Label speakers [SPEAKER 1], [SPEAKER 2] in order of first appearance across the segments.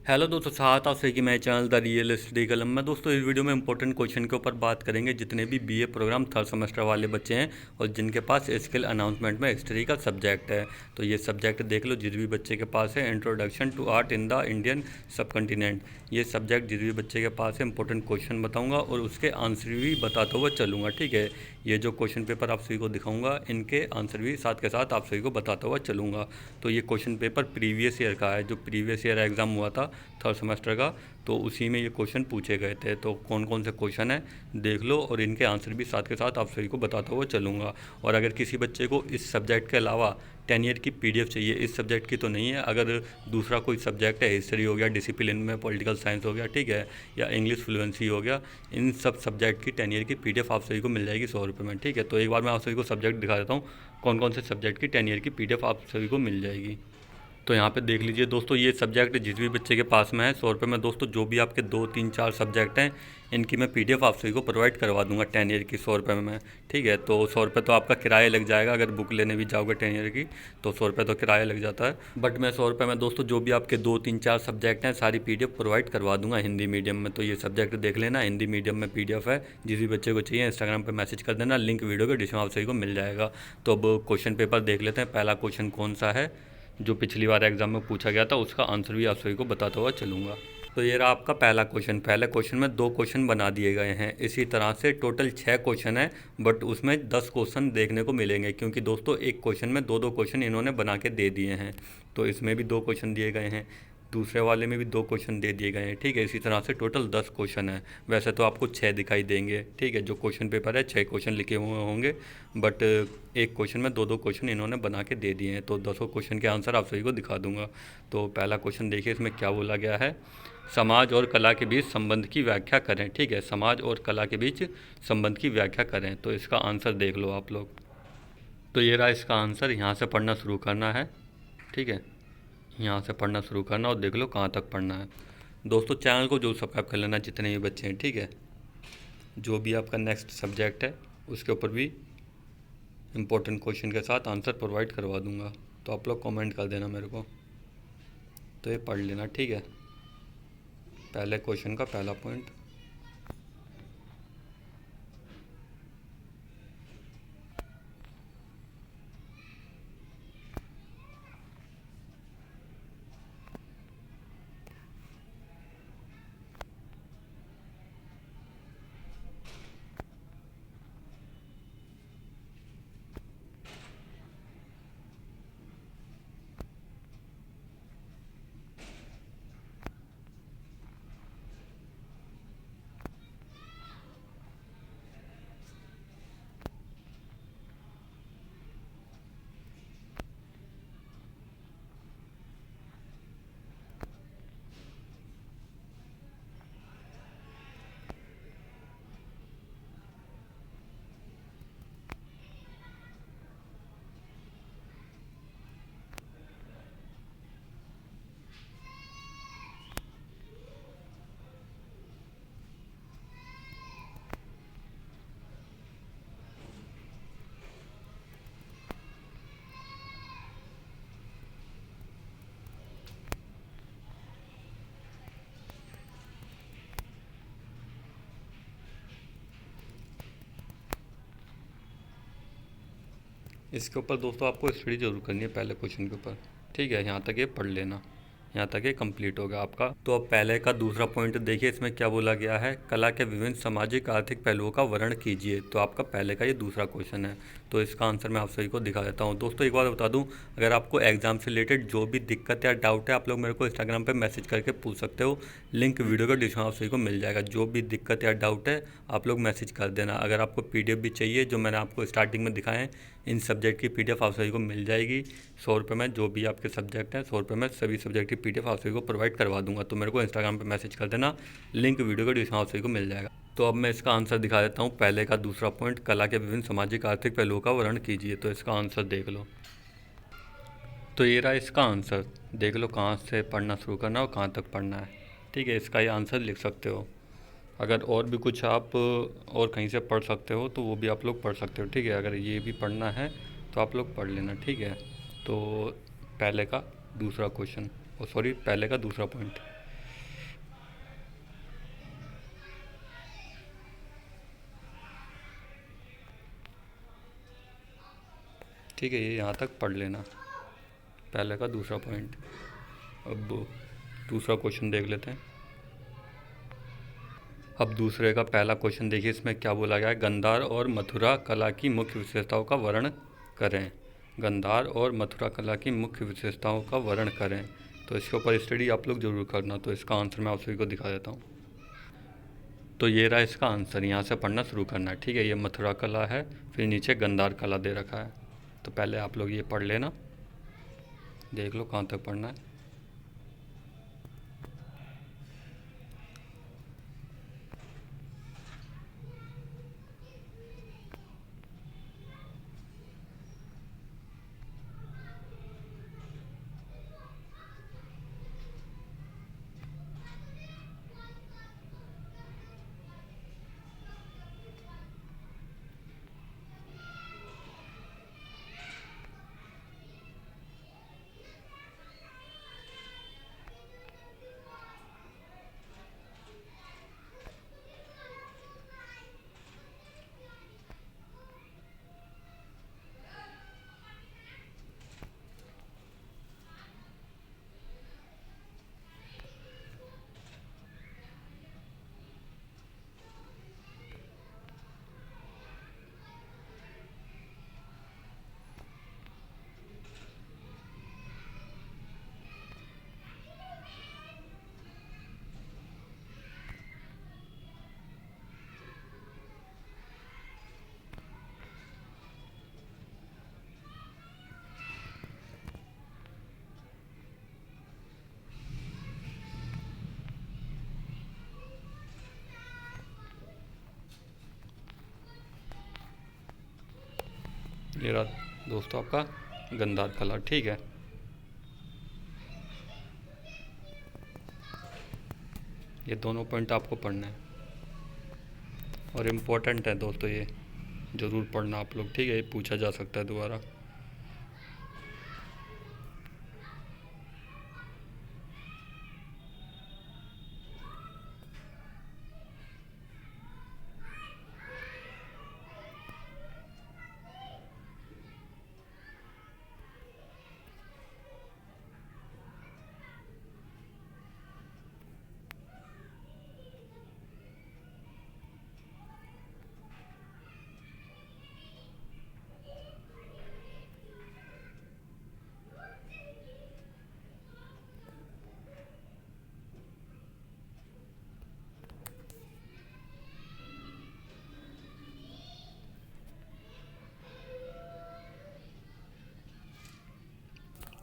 [SPEAKER 1] Hello दोस्तों, साथ आप सही कि मैं चैनल द रियल स्टडी कलम में। दोस्तों इस वीडियो में इंपॉर्टेंट क्वेश्चन के ऊपर बात करेंगे जितने भी बीए प्रोग्राम थर्ड सेमेस्टर वाले बच्चे हैं और जिनके पास स्किल अनाउंसमेंट में हिस्ट्री का सब्जेक्ट है। तो ये सब्जेक्ट देख लो जिस भी बच्चे के पास है। Introduction to art in the Indian subcontinent, ये सब्जेक्ट जिस भी बच्चे के पास है इंपॉर्टेंट क्वेश्चन बताऊँगा और उसके आंसर भी बताते हुए चलूँगा। ठीक है, ये जो क्वेश्चन पेपर आप सभी को दिखाऊँगा इनके आंसर भी साथ के साथ आप सभी को बताता हुआ चलूँगा। तो ये क्वेश्चन पेपर प्रीवियस ईयर का है, जो प्रीवियस ईयर एग्ज़ाम हुआ था थर्ड सेमेस्टर का, तो उसी में ये क्वेश्चन पूछे गए थे। तो कौन कौन से क्वेश्चन हैं देख लो और इनके आंसर भी साथ के साथ आप सभी को बताता हुआ चलूँगा। और अगर किसी बच्चे को इस सब्जेक्ट के अलावा 10 ईयर की पीडीएफ चाहिए, इस सब्जेक्ट की तो नहीं है, अगर दूसरा कोई सब्जेक्ट है, हिस्ट्री हो गया, डिसिप्लिन में पॉलिटिकल साइंस हो गया, ठीक है, या इंग्लिश फ्लुएंसी हो गया, इन सब सब्जेक्ट की 10 ईयर की पीडीएफ आप सभी को मिल जाएगी 100 रुपये में। ठीक है, तो एक बार मैं आप सभी को सब्जेक्ट दिखा देता हूँ कौन कौन से सब्जेक्ट की 10 ईयर की पीडीएफ आप सभी को मिल जाएगी। तो यहाँ पे देख लीजिए दोस्तों, ये सब्जेक्ट जिस भी बच्चे के पास में है 100 रुपये में। दोस्तों जो भी आपके 2 3 4 सब्जेक्ट हैं इनकी मैं पीडीएफ आप सभी को प्रोवाइड करवा दूंगा 10 ईयर की 100 रुपये में। ठीक है, तो 100 रुपये तो आपका किराया लग जाएगा, अगर बुक लेने भी जाओगे 10 ईयर की तो 100 रुपये तो किराया लग जाता है। बट मैं 100 रुपये में दोस्तों जो भी आपके 2 3 4 सब्जेक्ट हैं सारी पीडीएफ प्रोवाइड करवा दूंगा हिंदी मीडियम में। तो ये सब्जेक्ट देख लेना, हिंदी मीडियम में पीडीएफ है। जिस भी बच्चे को चाहिए इंस्टाग्राम पर मैसेज कर देना, लिंक वीडियो के डिस्क्रिप्शन आप सभी को मिल जाएगा। तो अब क्वेश्चन पेपर देख लेते हैं। पहला क्वेश्चन कौन सा है जो पिछली बार एग्जाम में पूछा गया था, उसका आंसर भी आप सभी को बताता हुआ चलूँगा। तो ये रहा आपका पहला क्वेश्चन। पहले क्वेश्चन में 2 क्वेश्चन बना दिए गए हैं। इसी तरह से टोटल 6 क्वेश्चन है, बट उसमें 10 क्वेश्चन देखने को मिलेंगे क्योंकि दोस्तों एक क्वेश्चन में 2 2 क्वेश्चन इन्होंने बना के दे दिए हैं। तो इसमें भी 2 क्वेश्चन दिए गए हैं, दूसरे वाले में भी 2 क्वेश्चन दे दिए गए हैं। ठीक है, इसी तरह से टोटल 10 क्वेश्चन है। वैसे तो आपको 6 दिखाई देंगे। ठीक है, जो क्वेश्चन पेपर है 6 क्वेश्चन लिखे हुए होंगे, बट एक क्वेश्चन में 2 2 क्वेश्चन इन्होंने बना के दे दिए हैं। तो 10 क्वेश्चन के आंसर आप सभी को दिखा दूंगा। तो पहला क्वेश्चन देखिए, इसमें क्या बोला गया है। समाज और कला के बीच संबंध की व्याख्या करें। ठीक है, समाज और कला के बीच संबंध की व्याख्या करें। तो इसका आंसर देख लो आप लोग। तो ये रहा इसका आंसर, यहाँ से पढ़ना शुरू करना है। ठीक है, यहाँ से पढ़ना शुरू करना और देख लो कहाँ तक पढ़ना है। दोस्तों चैनल को जो सब्सक्राइब कर लेना जितने भी बच्चे हैं। ठीक है, जो भी आपका नेक्स्ट सब्जेक्ट है उसके ऊपर भी इम्पोर्टेंट क्वेश्चन के साथ आंसर प्रोवाइड करवा दूंगा। तो आप लोग कमेंट कर देना मेरे को, तो ये पढ़ लेना। ठीक है, पहले क्वेश्चन का पहला पॉइंट। इसके ऊपर दोस्तों आपको स्टडी जरूर करनी है पहले क्वेश्चन के ऊपर। ठीक है, यहाँ तक ये पढ़ लेना, यहाँ तक ये कंप्लीट होगा आपका। तो अब पहले का दूसरा पॉइंट देखिए, इसमें क्या बोला गया है। कला के विभिन्न सामाजिक आर्थिक पहलुओं का वर्णन कीजिए। तो आपका पहले का ये दूसरा क्वेश्चन है। तो इसका आंसर मैं आप सभी को दिखा देता हूँ। दोस्तों एक बार बता दूँ, अगर आपको एग्जाम से रिलेटेड जो भी दिक्कत या डाउट है आप लोग मेरे को इंस्टाग्राम पर मैसेज करके पूछ सकते हो। लिंक वीडियो का डिस्क्रिप्शन आप सभी को मिल जाएगा। जो भी दिक्कत या डाउट है आप लोग मैसेज कर देना। अगर आपको पीडीएफ भी चाहिए जो मैंने आपको स्टार्टिंग में दिखाए हैं, इन सब्जेक्ट की पीडीएफ आप सभी को मिल जाएगी 100 रुपये में। जो भी आपके सब्जेक्ट हैं 100 रुपये में सभी सब्जेक्ट की पीडीएफ आप सभी को प्रोवाइड करवा दूंगा। तो मेरे को इंस्टाग्राम पे मैसेज कर देना, लिंक वीडियो का डिस्क्रिप्शन आप सभी को मिल जाएगा। तो अब मैं इसका आंसर दिखा देता हूँ। पहले का दूसरा पॉइंट, कला के विभिन्न सामाजिक आर्थिक पहलुओं का वर्णन कीजिए। तो इसका आंसर देख लो। तो ये रहा इसका आंसर, देख लो कहाँ से पढ़ना शुरू करना और कहाँ तक पढ़ना है। ठीक है, इसका ये आंसर लिख सकते हो। अगर और भी कुछ आप और कहीं से पढ़ सकते हो तो वो भी आप लोग पढ़ सकते हो। ठीक है, अगर ये भी पढ़ना है तो आप लोग पढ़ लेना। ठीक है, तो पहले का दूसरा क्वेश्चन, सॉरी पहले का दूसरा पॉइंट। ठीक है, ये यहाँ तक पढ़ लेना, पहले का दूसरा पॉइंट। अब दूसरा क्वेश्चन देख लेते हैं। अब दूसरे का पहला क्वेश्चन देखिए, इसमें क्या बोला गया है, गंधार और मथुरा कला की मुख्य विशेषताओं का वर्णन करें। गंधार और मथुरा कला की मुख्य विशेषताओं का वर्णन करें। तो इसके ऊपर स्टडी आप लोग ज़रूर करना। तो इसका आंसर मैं आप सभी को दिखा देता हूँ। तो ये रहा इसका आंसर, यहाँ से पढ़ना शुरू करना है। ठीक है, ये मथुरा कला है, फिर नीचे गंधार कला दे रखा है। तो पहले आप लोग ये पढ़ लेना, देख लो कहाँ तक पढ़ना है। ये रहा दोस्तों आपका गंधार कला। ठीक है, ये दोनों पॉइंट आपको पढ़ना है और इम्पोर्टेंट है दोस्तों, ये ज़रूर पढ़ना आप लोग। ठीक है, ये पूछा जा सकता है दोबारा।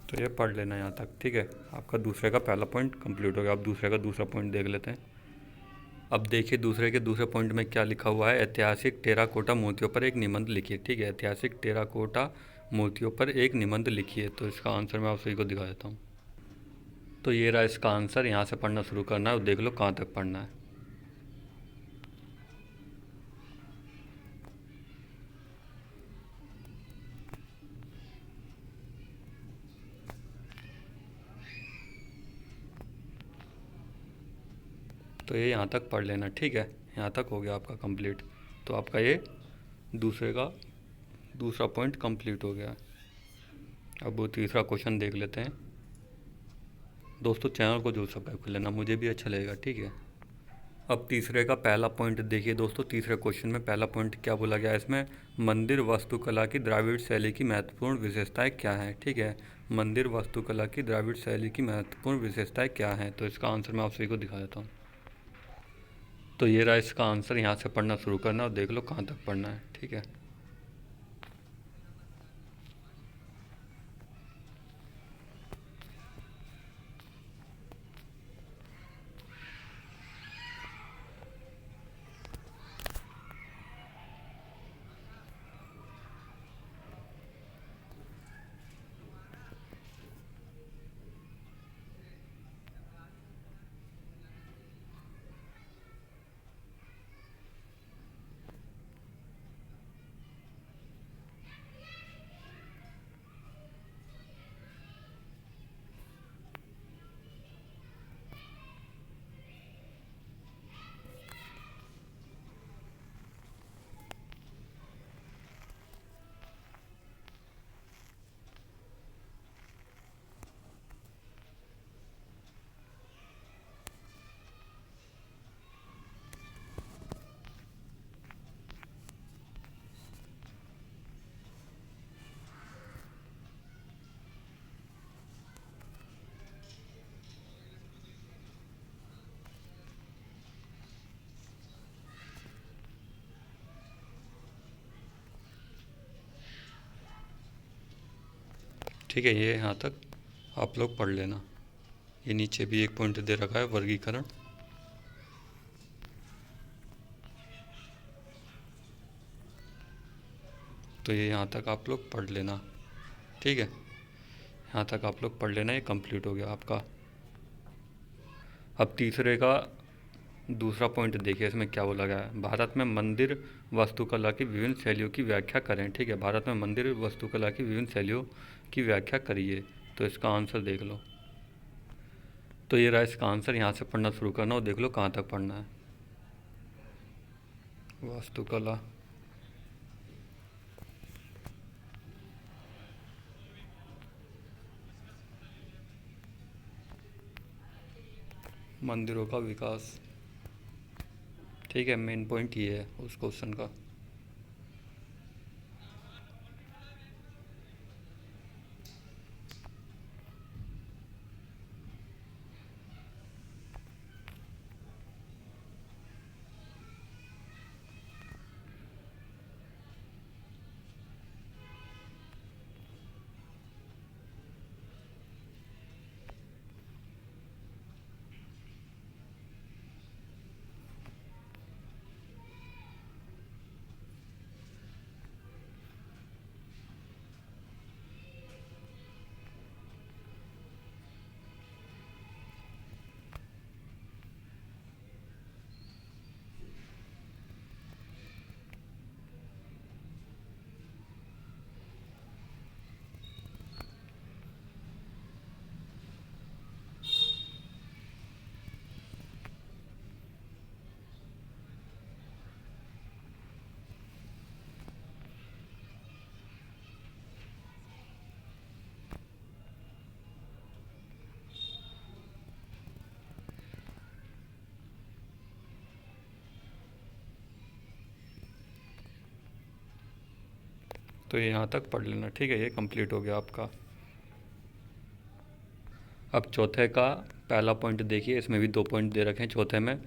[SPEAKER 1] तो ये पढ़ लेना यहाँ तक। ठीक है, आपका दूसरे का पहला पॉइंट कंप्लीट हो गया। अब दूसरे का दूसरा पॉइंट देख लेते हैं। अब देखिए दूसरे के दूसरे पॉइंट में क्या लिखा हुआ है, ऐतिहासिक टेराकोटा मूर्तियों पर एक निबंध लिखिए। ठीक है, ऐतिहासिक टेराकोटा मूर्तियों पर एक निबंध लिखिए। तो इसका आंसर मैं आप सभी को दिखा देता हूँ। तो ये रहा इसका आंसर, यहाँ से पढ़ना शुरू करना है और देख लो कहाँ तक पढ़ना है। तो ये यहाँ तक पढ़ लेना। ठीक है, यहाँ तक हो गया आपका कंप्लीट। तो आपका ये दूसरे का दूसरा पॉइंट कंप्लीट हो गया। अब वो तीसरा क्वेश्चन देख लेते हैं। दोस्तों चैनल को जरूर सब्सक्राइब कर लेना, मुझे भी अच्छा लगेगा। ठीक है, अब तीसरे का पहला पॉइंट देखिए दोस्तों। तीसरे क्वेश्चन में पहला पॉइंट क्या बोला गया है इसमें, मंदिर वास्तुकला की द्राविड़ शैली की महत्वपूर्ण विशेषताएं क्या हैं। ठीक है, मंदिर वास्तुकला की द्राविड़ शैली की महत्वपूर्ण विशेषताएं क्या हैं। तो इसका आंसर मैं आप सभी को दिखा देता हूँ। तो ये रहा इसका आंसर, यहाँ से पढ़ना शुरू करना और देख लो कहाँ तक पढ़ना है। ठीक है, ठीक है, ये यहाँ तक आप लोग पढ़ लेना। ये नीचे भी एक पॉइंट दे रखा है, वर्गीकरण। तो ये यहाँ तक आप लोग पढ़ लेना, ठीक है। यहाँ तक आप लोग पढ़ लेना, ये कंप्लीट हो गया आपका। अब तीसरे का दूसरा पॉइंट देखिए, इसमें क्या बोला गया है। भारत में मंदिर वास्तुकला की विभिन्न शैलियों की व्याख्या करें, ठीक है। भारत में मंदिर वास्तुकला की विभिन्न शैलियों की व्याख्या करिए। तो इसका आंसर देख लो। तो ये रहा इसका आंसर। यहाँ से पढ़ना शुरू करना और देख लो कहाँ तक पढ़ना है। वास्तुकला, मंदिरों का विकास, ठीक है। मेन पॉइंट ये है उस क्वेश्चन का। तो ये यहाँ तक पढ़ लेना, ठीक है। ये कंप्लीट हो गया आपका। अब चौथे का पहला पॉइंट देखिए, इसमें भी 2 पॉइंट दे रखे हैं। चौथे में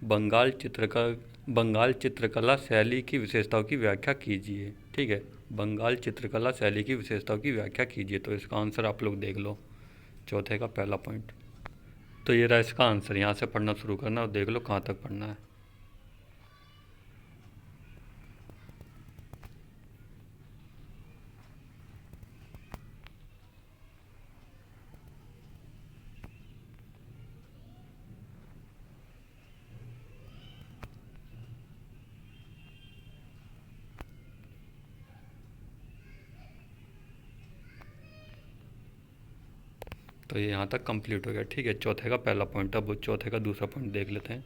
[SPEAKER 1] बंगाल चित्रकला शैली की विशेषताओं की व्याख्या कीजिए, ठीक है। बंगाल चित्रकला शैली की विशेषताओं की व्याख्या कीजिए। तो इसका आंसर आप लोग देख लो, चौथे का पहला पॉइंट। तो ये रहा इसका आंसर। यहाँ से पढ़ना शुरू करना और देख लो कहाँ तक पढ़ना है। तो ये यहाँ तक कंप्लीट हो गया, ठीक है। चौथे का पहला पॉइंट। अब चौथे का दूसरा पॉइंट देख लेते हैं।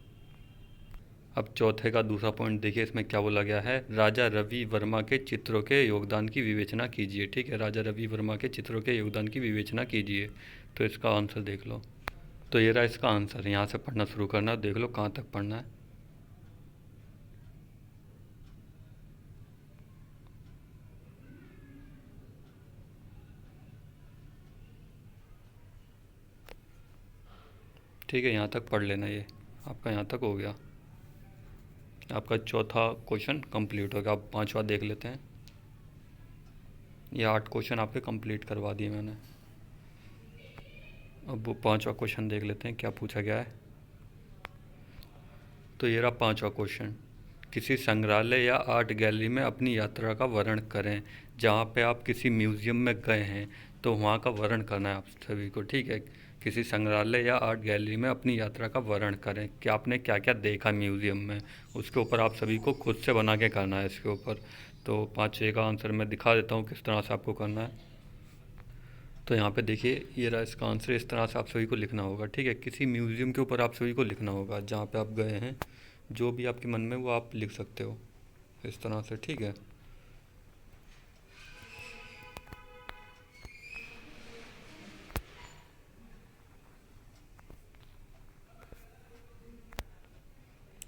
[SPEAKER 1] अब चौथे का दूसरा पॉइंट देखिए, इसमें क्या बोला गया है। राजा रवि वर्मा के चित्रों के योगदान की विवेचना कीजिए, ठीक है। राजा रवि वर्मा के चित्रों के योगदान की विवेचना कीजिए। तो इसका आंसर देख लो। तो ये रहा इसका आंसर। यहाँ से पढ़ना शुरू करना, देख लो कहाँ तक पढ़ना है। ठीक है, यहाँ तक पढ़ लेना। ये आपका यहाँ तक हो गया। आपका चौथा क्वेश्चन कंप्लीट हो गया। अब पांचवा देख लेते हैं। ये 8 क्वेश्चन आपके कंप्लीट करवा दिए मैंने। अब वो पांचवा क्वेश्चन देख लेते हैं क्या पूछा गया है। तो ये रहा पांचवा क्वेश्चन। किसी संग्रहालय या आर्ट गैलरी में अपनी यात्रा का वर्णन करें। जहाँ पे आप किसी म्यूज़ियम में गए हैं तो वहाँ का वर्णन करना है आप सभी को, ठीक है। किसी संग्रहालय या आर्ट गैलरी में अपनी यात्रा का वर्णन करें कि आपने क्या क्या देखा म्यूज़ियम में, उसके ऊपर आप सभी को खुद से बना के करना है इसके ऊपर। तो पाँचवें का आंसर मैं दिखा देता हूँ किस तरह से आपको करना है। तो यहाँ पे देखिए, ये रहा इसका आंसर। इस तरह से आप सभी को लिखना होगा, ठीक है। किसी म्यूज़ियम के ऊपर आप सभी को लिखना होगा जहाँ पे आप गए हैं। जो भी आपके मन में वो आप लिख सकते हो इस तरह से, ठीक है।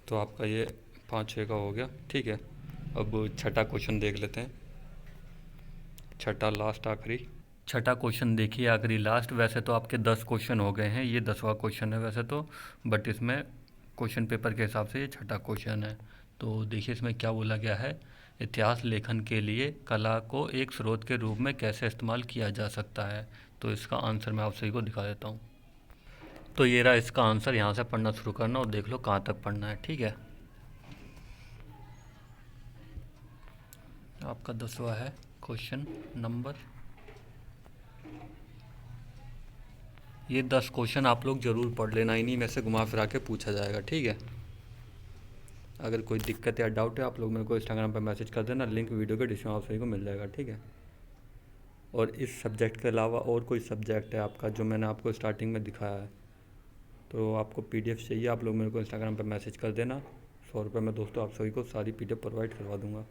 [SPEAKER 1] तो आपका ये 5-6 का हो गया, ठीक है। अब छठा क्वेश्चन देख लेते हैं। छठा लास्ट आखिरी। छठा क्वेश्चन देखिए, आखिरी लास्ट। वैसे तो आपके 10 क्वेश्चन हो गए हैं, ये 10वां क्वेश्चन है वैसे तो, बट इसमें क्वेश्चन पेपर के हिसाब से ये छठा क्वेश्चन है। तो देखिए इसमें क्या बोला गया है इतिहास लेखन के लिए कला को एक स्रोत के रूप में कैसे इस्तेमाल किया जा सकता है। तो इसका आंसर मैं आप सभी को दिखा देता हूँ। तो ये रहा इसका आंसर, यहाँ से पढ़ना शुरू करना और देख लो कहाँ तक पढ़ना है, ठीक है। आपका 10वां है क्वेश्चन नंबर। ये 10 क्वेश्चन आप लोग ज़रूर पढ़ लेना, इन्हीं में से घुमा फिरा के पूछा जाएगा, ठीक है। अगर कोई दिक्कत या डाउट है आप लोग मेरे को इंस्टाग्राम पर मैसेज कर देना, लिंक वीडियो के डिस्क्रिप्शन आप सभी को मिल जाएगा, ठीक है। और इस सब्जेक्ट के अलावा और कोई सब्जेक्ट है आपका जो मैंने आपको स्टार्टिंग में दिखाया है, तो आपको PDF चाहिए आप लोग मेरे को इंस्टाग्राम पर मैसेज कर देना। 100 रुपये में दोस्तों आप सभी को सारी PDF प्रोवाइड करवा दूँगा।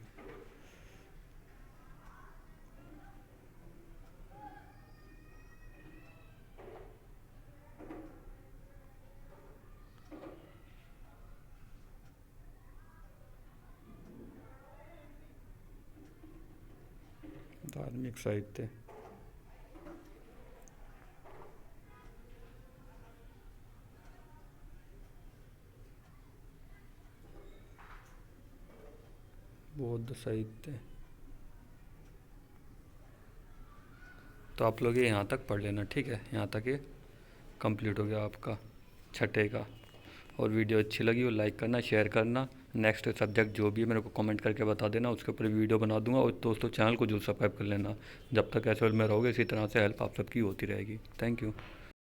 [SPEAKER 1] धार्मिक साहित्य, बौद्ध साहित्य, तो आप लोग ये यहाँ तक पढ़ लेना, ठीक है। यहाँ तक ये कंप्लीट हो गया आपका 6ठे का। और वीडियो अच्छी लगी हो लाइक करना, शेयर करना। नेक्स्ट सब्जेक्ट जो भी है मेरे को कमेंट करके बता देना, उसके ऊपर वीडियो बना दूंगा। और दोस्तों चैनल को जरूर सब्सक्राइब कर लेना। जब तक ऐसे में रहोगे इसी तरह से हेल्प आप सबकी होती रहेगी। Thank you.